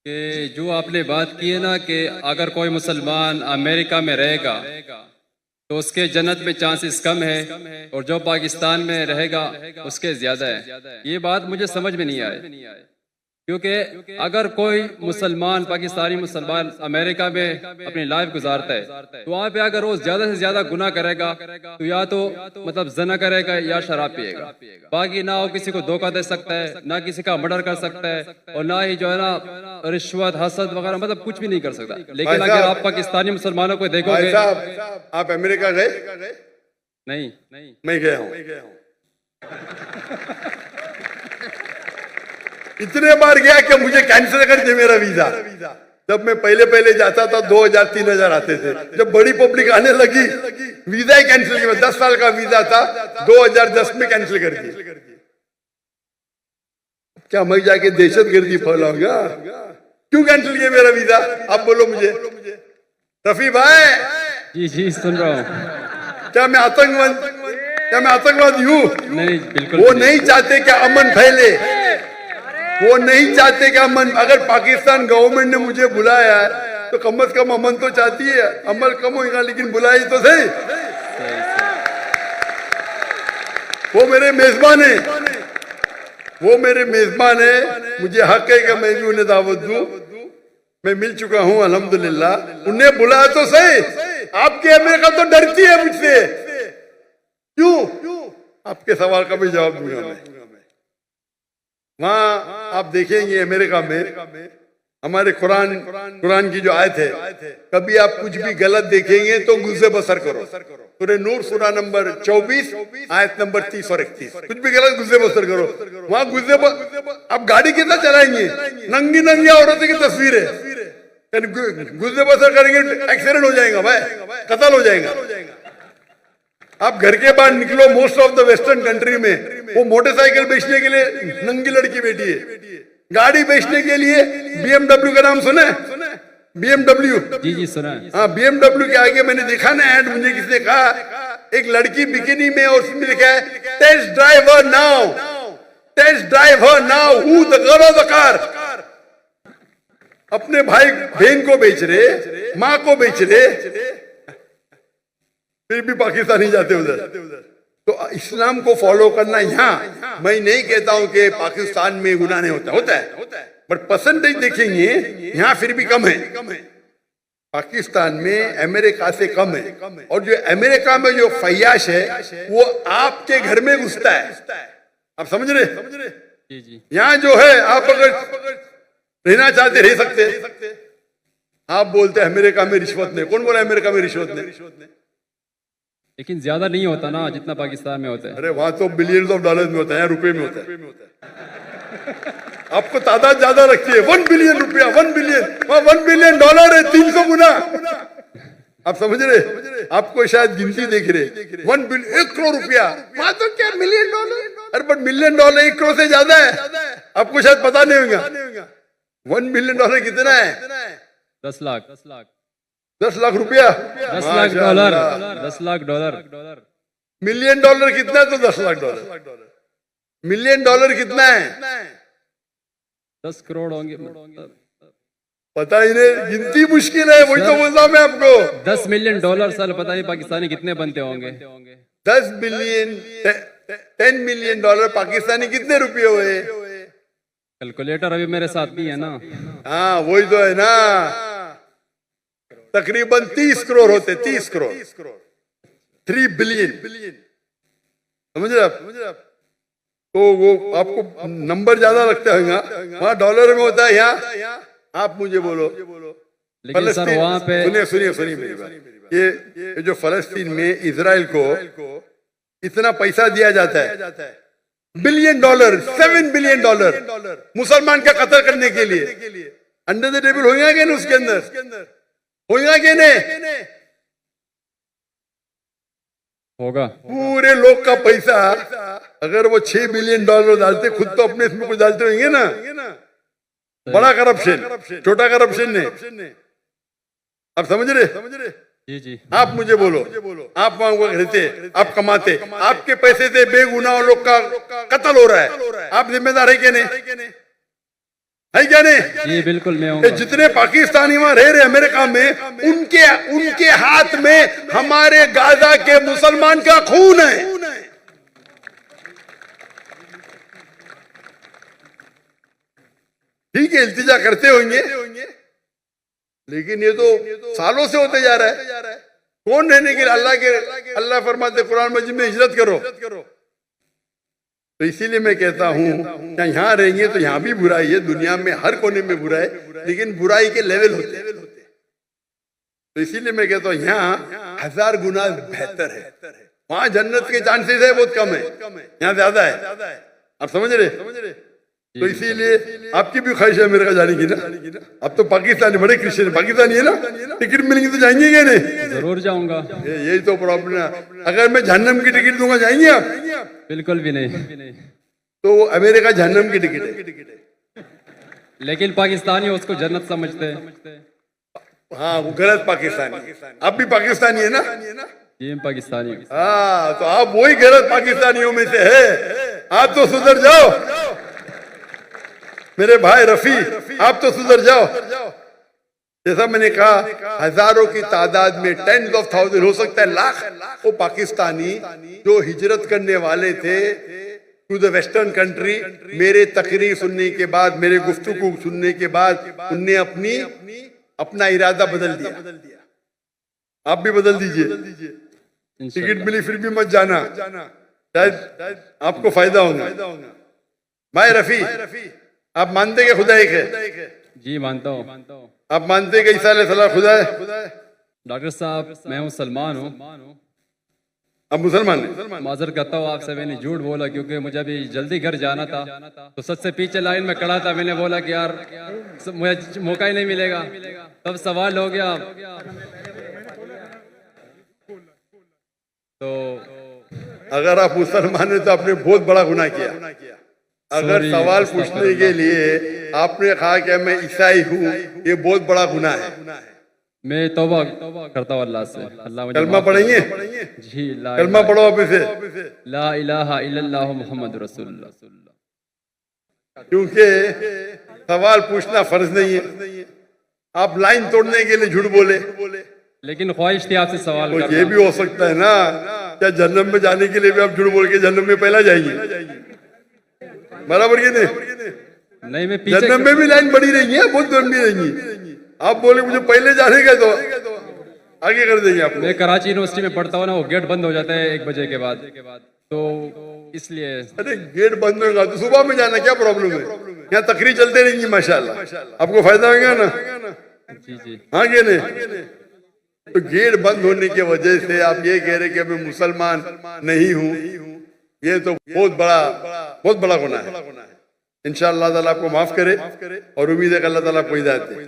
कि जो आपने बात की है ना कि अगर कोई मुसलमान अमेरिका में रहेगा तो उसके जन्नत में चांसेस कम है और जो पाकिस्तान में रहेगा उसके ज्यादा है। ये बात मुझे समझ में नहीं आई, क्योंकि अगर कोई मुसलमान पाकिस्तानी मुसलमान अमेरिका में अपनी लाइफ गुजारता है तो वहाँ पे अगर वो ज्यादा से ज्यादा गुनाह करेगा तो या तो मतलब जना करेगा या शराब पिएगा, बाकी ना वो किसी को धोखा दे सकता है, ना किसी का मर्डर कर सकता है और ना ही जो है ना रिश्वत हसद वगैरह मतलब कुछ भी नहीं कर सकता। लेकिन अगर आप पाकिस्तानी मुसलमानों को देखोगे। आप अमेरिका गए? नहीं, मैं गया हूँ। इतने बार गया कि मुझे कैंसिल कर दे मेरा वीजा। जब मैं पहले जाता था 2000-3000 आते थे। जब बड़ी पब्लिक आने लगी वीजा ही कैंसिल किया। 10 साल का वीजा था, 2010 में कैंसिल कर दिया। क्या मैं जाके दहशतगर्दी फैलाऊंगा? क्यों कैंसिल किया मेरा वीजा? आप बोलो मुझे। रफी भाई जी सुन रहा हूँ। क्या मैं आतंकवादी हूँ? नहीं, बिल्कुल। वो नहीं चाहते कि अमन फैले, वो नहीं चाहते कि अमन। अगर पाकिस्तान गवर्नमेंट ने मुझे बुलाया है तो कम से कम अमन तो चाहती है। अमल कम होगा लेकिन बुलाई तो सही। वो मेरे मेजबान है, मुझे हक है कि मैं भी उन्हें दावत दूं। मैं मिल चुका हूं अल्हम्दुलिल्लाह। उन्हें बुलाया तो सही। आपकी अमेरिका तो डरती है मुझसे। क्यों? आपके सवाल का भी जवाब दूंगा मैं। वहां आप देखेंगे अमेरिका में हमारे कुरान की जो आयत है, कभी आप कुछ भी गलत देखेंगे तो गुज़े बसर करो। सूरह नूर सूरा नंबर 24 आयत नंबर 30 और 31। कुछ भी गलत गुज़े बसर करो। वहां आप गाड़ी कितना चलाएंगे? नंगी औरतों की तस्वीर है। गुज़े बसर करेंगे एक्सीडेंट हो जाएगा भाई, कत्ल हो जाएगा। आप घर के बाहर निकलो, most of the western country में वो मोटरसाइकिल बेचने के लिए नंगी लड़की बैठी है। गाड़ी बेचने के लिए BMW का नाम सुना है? BMW। जी सुना है। हाँ, BMW के आगे मैंने देखा ना ऐड, मुझे किसने कहा एक लड़की बिकिनी में और उसमें लिखा है test drive her now who the girl of the car. अपने भाई बहन को बेच रहे, माँ को बेच रहे, फिर भी पाकिस्तानी जाते उधर। तो इस्लाम को फॉलो करना यहाँ, मैं नहीं कहता हूं कि पाकिस्तान में गुनाह नहीं होता है, बट परसेंटेज देखेंगे यहाँ फिर भी कम है। पाकिस्तान में अमेरिका से कम है। और जो अमेरिका में जो फयाश है वो आपके घर में घुसता है। आप समझ रहे? जी। यहाँ जो है आप अगर रहना चाहते रह सकते। आप बोलते अमेरिका में रिश्वत नहीं। कौन बोला अमेरिका में रिश्वत नहीं? लेकिन ज्यादा नहीं होता ना जितना पाकिस्तान में होता है। अरे वहां तो बिलियंस ऑफ डॉलर में होता है, रुपए में होता है। आपको तादाद ज्यादा रखती है। 1 बिलियन रुपया, 1 बिलियन, 1 बिलियन डॉलर है 300 गुना। आप समझ रहे? आपको शायद गिनती देख रहे। 1 बिलियन 1 करोड़ रुपया, वहां तो क्या मिलियन डॉलर। अरे बट मिलियन डॉलर 1 करोड़ से ज्यादा है। आपको शायद पता नहीं होगा 1 बिलियन डॉलर कितना है? 10 लाख 10 लाख रुपया, 10 lakh dollar, 10 lakh dollar. Million dollar कितना है? तो 10 लाख डॉलर। मिलियन डॉलर कितना है? 10 करोड़ होंगे। पता ही नहीं, गिनती मुश्किल है। वही तो बोलता हूं मैं आपको। 10 मिलियन डॉलर साल पता नहीं पाकिस्तानी कितने बनते होंगे। 10 बिलियन 10 मिलियन डॉलर पाकिस्तानी कितने रुपये हुए? कैलकुलेटर अभी मेरे साथ भी है ना। हाँ वही तो है ना, तकरीबन 30 करोड़ होते। 30 करोड़, 3 बिलियन। समझ रहे आप? तो वो आपको नंबर ज्यादा लगता है। वहां डॉलर में होता है, यहाँ आप मुझे बोलो। लेकिन सर वहां पे सुनिए मेरी बात। ये जो फलस्तीन में इजराइल को इतना पैसा दिया जाता है, बिलियन डॉलर, 7 बिलियन डॉलर मुसलमान का कत्ल करने के लिए, अंडर द टेबल होगा क्या उसके अंदर? होगा कि नहीं? होगा। पूरे लोग का पैसा अगर वो 6 बिलियन डॉलर डालते, खुद तो अपने इसमें कुछ डालते होंगे ना। बड़ा करप्शन, छोटा करप्शन नहीं। आप समझ रहे? जी। आप मुझे बोलो, आप वहां रहते, आप कमाते, आपके पैसे से बेगुनाह लोग का कत्ल हो रहा है, आप जिम्मेदार है कि नहीं? है क्या नहीं? जी बिल्कुल मैं ये हूँ। जितने पाकिस्तानी वहां रह रहे अमेरिका में, उनके हाथ में हमारे गाजा के मुसलमान का खून है। ठीक है, इल्तिजा करते होंगे, लेकिन ये तो सालों से होते जा रहा है। कौन रहने के लिए? अल्लाह फरमाते कुरान मजीद में हिजरत करो। तो इसीलिए मैं कहता हूँ क्या यहाँ रहेंगे तो यहाँ भी बुराई है, दुनिया में हर कोने में बुराई, लेकिन बुराई के लेवल होते हैं। तो इसीलिए मैं कहता हूँ यहाँ 1000 गुना बेहतर है। वहां जन्नत के चांसेस है बहुत कम है, यहाँ ज्यादा है। आप समझ रहे? तो इसीलिए आपकी भी ख्वाहिश है अमेरिका जाने की ना? अब तो पाकिस्तानी बड़े क्रिश्चियन पाकिस्तानी है ना, टिकट मिलेंगे तो जाएंगे क्या नहीं? जरूर जाऊंगा। यही तो प्रॉब्लम है। अगर मैं जहन्नम की टिकट दूंगा जाएंगे आप? बिल्कुल भी नहीं। तो अमेरिका जहन्नम की टिकट है, लेकिन पाकिस्तानी उसको जन्नत समझते हैं। हाँ वो गलत पाकिस्तानी। आप भी पाकिस्तानी है ना? जी हम पाकिस्तानी। हाँ तो आप वही गलत पाकिस्तानियों में से है। आप तो सुधर जाओ मेरे भाई रफी, आप तो सुधर जाओ। जैसा मैंने कहा हजारों की तादाद में, 10,000 हो सकता है लाख, वो पाकिस्तानी जो हिजरत करने वाले थे टू द वेस्टर्न कंट्री, मेरे तकरीर सुनने के बाद, मेरे गुफ्तगू सुनने के बाद उनने अपना इरादा बदल दिया। आप भी बदल दीजिए। टिकट मिली फिर भी मत जाना, शायद आपको फायदा होगा। भाई रफी, आप मानते कि खुदा एक है? जी मानता हूँ। आप मानते कि ईसा अलैहिस्सलाम खुदा है? डॉक्टर साहब मैं मुसलमान हूँ। आप मुसलमान हैं? माजर करता हूँ आपसे, मैंने झूठ बोला क्योंकि मुझे अभी जल्दी घर जाना था, तो सबसे पीछे लाइन में खड़ा था। मैंने बोला कि यार मुझे मौका ही नहीं मिलेगा, तब सवाल हो गया। तो अगर आप मुसलमान हैं तो आपने बहुत बड़ा गुनाह किया। अगर सवाल पूछने के लिए आपने कहा कि मैं ईसाई हूँ, ये बहुत बड़ा गुनाह है। मैं तौबा करता हूँ अल्लाह से। अल्लाह मुझे कलमा पढ़ेंगे? जी कलमा पढ़ो आप इसे, ला इलाहा इल्लल्लाहु मुहम्मद रसूलुल्लाह। क्योंकि सवाल पूछना फर्ज नहीं है। आप लाइन तोड़ने के लिए झूठ बोले, लेकिन ख्वाहिश थी आपसे सवाल तो करना। ये भी हो सकता है ना, क्या जन्नत में जाने के लिए भी आप झूठ बोल के जन्नत में पहला जाएंगे? बराबर की नहीं? मैं पीछे जन्नत में भी लाइन बड़ी रहेगी है, बहुत लंबी रहेगी। आप बोले मुझे पहले जाने का तो आगे कर देंगे आप। मैं कराची यूनिवर्सिटी में पढ़ता हूँ ना, वो गेट बंद हो जाता है 1 बजे के बाद, तो इसलिए। अरे गेट बंद होगा तो सुबह में जाना क्या प्रॉब्लम है? यहाँ तकरीर चलते रहेंगी माशाल्लाह, आपको फायदा होगा ना? जी हाँ के नहीं? तो गेट बंद होने की वजह से आप ये कह रहे कि मैं मुसलमान नहीं हूँ, ये तो बहुत बड़ा गुनाह है। इंशाअल्लाह ताला आपको माफ करे और उम्मीद है कि अल्लाह ताला आपको हिदायत दे।